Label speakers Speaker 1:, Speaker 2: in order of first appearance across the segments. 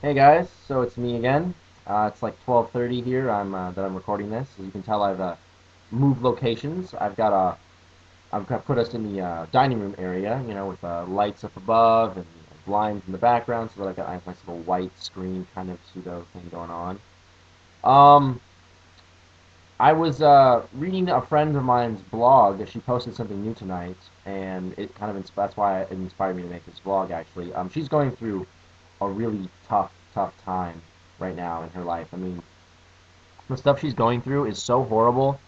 Speaker 1: Hey guys, so it's me again. It's like 12:30 here. I'm recording this. As you can tell, I've moved locations. I've put us in the dining room area, with lights up above and blinds in the background, so that I have a nice little white screen kind of pseudo thing going on. Um, I was reading a friend of mine's blog. She posted something new tonight, and it kind of that's why it inspired me to make this vlog. Actually, she's going through a really tough time right now in her life. I mean, the stuff she's going through is so horrible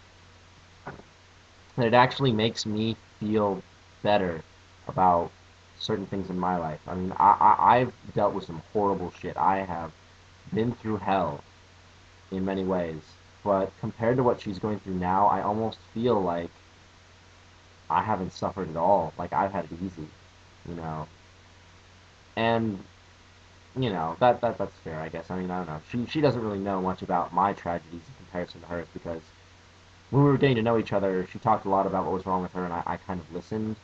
Speaker 1: that it actually makes me feel better about certain things in my life. I mean, I've dealt with some horrible shit. I have been through hell in many ways, but compared to what she's going through now, I almost feel like I haven't suffered at all. Like I've had it easy, you know. And that's fair, I guess. I mean, I don't know. She doesn't really know much about my tragedies in comparison to hers because when we were getting to know each other, she talked a lot about what was wrong with her, and I kind of listened.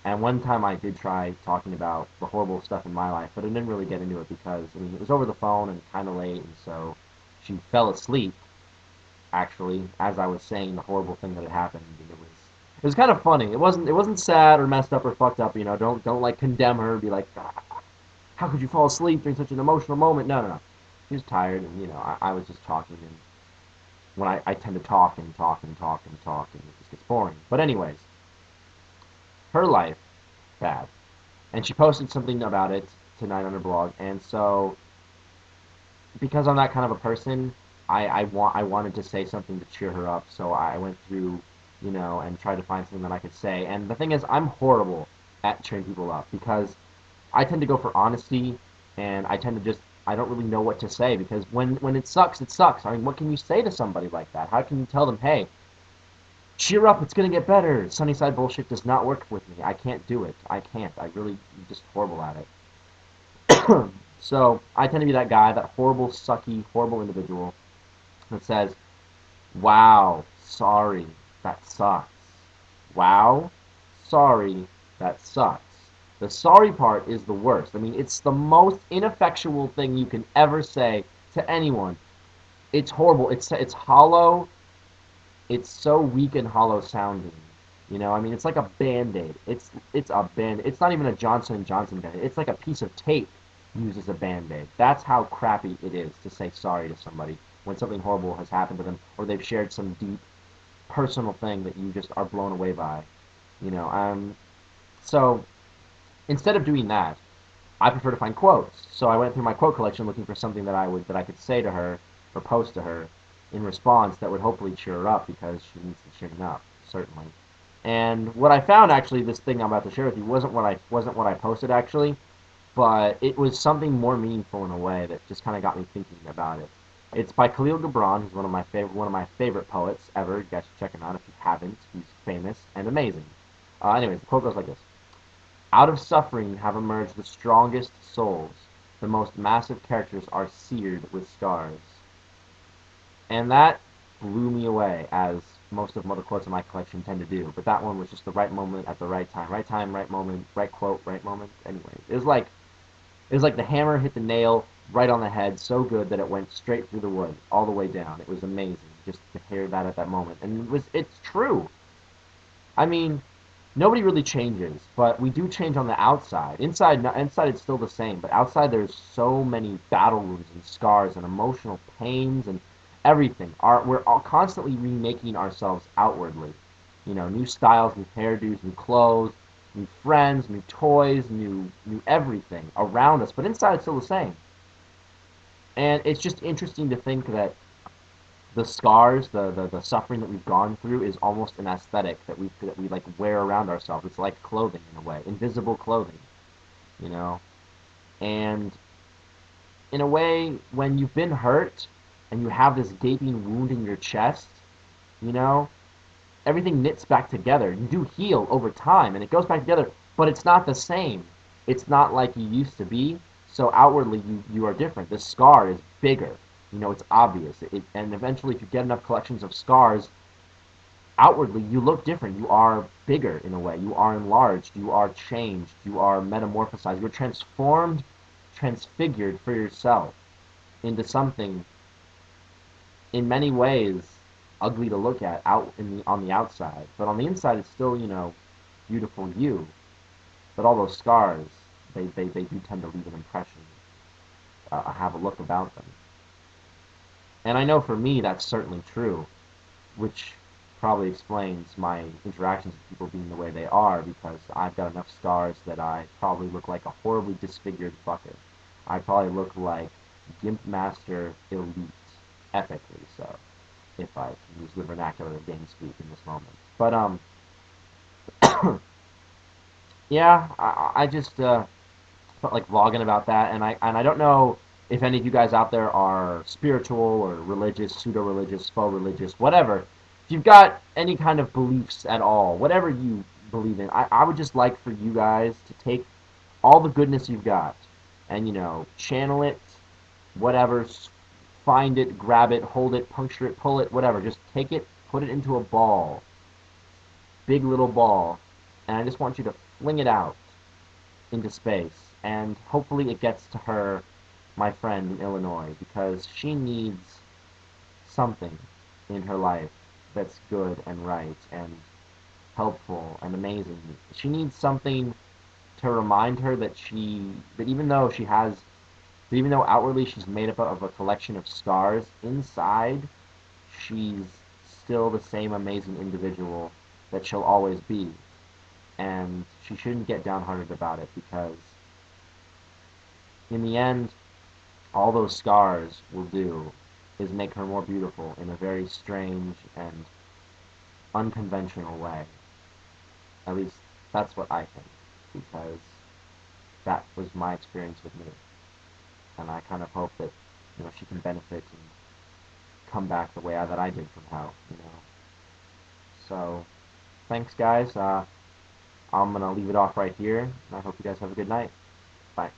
Speaker 1: And one time I did try talking about the horrible stuff in my life, but I didn't really get into it because I mean it was over the phone and kind of late, and so she fell asleep actually as I was saying the horrible thing that had happened, and it was kind of funny. It wasn't sad or messed up or fucked up. Don't like condemn her, be like, "Ah, how could you fall asleep during such an emotional moment?" No, no, no. She was tired, and I was just talking, and when I tend to talk and talk and talk and talk, and it just gets boring. But anyways, her life, bad. And she posted something about it tonight on her blog, and so because I'm that kind of a person, I wanted to say something to cheer her up, so I went through, and tried to find something that I could say. And the thing is, I'm horrible at cheering people up because I tend to go for honesty, and I tend to just I don't really know what to say because when it sucks, it sucks. I mean, what can you say to somebody like that? How can you tell them, hey, cheer up, it's gonna get better? Sunnyside bullshit does not work with me. I can't do it. I can't. I really am just horrible at it. So I tend to be that guy, that horrible, sucky, horrible individual that says, "Wow, sorry, that sucks. Wow, sorry, that sucks." The sorry part is the worst. I mean, it's the most ineffectual thing you can ever say to anyone. It's horrible. It's hollow. It's so weak and hollow sounding. I mean, it's like a band-aid. It's a band. It's not even a Johnson& and Johnson band-aid. It's like a piece of tape used as a band-aid. That's how crappy it is to say sorry to somebody when something horrible has happened to them or they've shared some deep personal thing that you just are blown away by. You know, um, so instead of doing that, I prefer to find quotes. So I went through my quote collection looking for something that I could say to her or post to her in response that would hopefully cheer her up because she needs the cheering up, certainly. And what I found actually, this thing I'm about to share with you wasn't what I posted actually, but it was something more meaningful in a way that just kind of got me thinking about it. It's by Khalil Gibran, who's one of my favorite poets ever. You guys should check him out if you haven't. He's famous and amazing. Anyways, the quote goes like this: "Out of suffering have emerged the strongest souls. The most massive characters are seared with scars." And that blew me away, as most of the other quotes in my collection tend to do. But that one was just the right moment at the right time. Right time, right moment, right quote, right moment. Anyways, it was like the hammer hit the nail right on the head, so good that it went straight through the wood, all the way down. It was amazing just to hear that at that moment. And it's true. I mean, nobody really changes, but we do change on the outside. Inside it's still the same, but outside there's so many battle wounds and scars and emotional pains and everything. We're all constantly remaking ourselves outwardly. New styles, new hairdos, new clothes, new friends, new toys, new everything around us, but inside it's still the same. And it's just interesting to think that the scars, the suffering that we've gone through is almost an aesthetic that we like wear around ourselves. It's like clothing in a way, invisible clothing, you know. And in a way, when you've been hurt and you have this gaping wound in your chest, you know, everything knits back together. You do heal over time, and it goes back together, but it's not the same. It's not like you used to be. So outwardly, you are different. The scar is bigger. It's obvious. And eventually, if you get enough collections of scars, outwardly, you look different. You are bigger in a way. You are enlarged. You are changed. You are metamorphosized. You're transformed transfigured for yourself into something in many ways ugly to look at out in the on the outside, but on the inside it's still, beautiful you. But all those scars, they do tend to leave an impression, have a look about them. And I know for me that's certainly true, which probably explains my interactions with people being the way they are, because I've got enough scars that I probably look like a horribly disfigured bucket. I probably look like Gimp Master Elite, epically so, if I can use the vernacular of game speak in this moment. But yeah, I just felt like vlogging about that, and I don't know if any of you guys out there are spiritual or religious, pseudo-religious, faux religious, whatever. If you've got any kind of beliefs at all, whatever you believe in, I would just like for you guys to take all the goodness you've got and channel it, whatever, find it, grab it, hold it, puncture it, pull it, whatever. Just take it, put it into a ball, big little ball, and I just want you to fling it out into space, and hopefully it gets to her, my friend in Illinois, because she needs something in her life that's good and right and helpful and amazing. She needs something to remind her that even though outwardly she's made up of a collection of scars, inside she's still the same amazing individual that she'll always be. And she shouldn't get downhearted about it, because in the end, all those scars will do is make her more beautiful in a very strange and unconventional way. At least that's what I think, because that was my experience with me. And I kind of hope that, she can benefit and come back the way that I did from hell. So, thanks guys. I'm going to leave it off right here, and I hope you guys have a good night. Bye.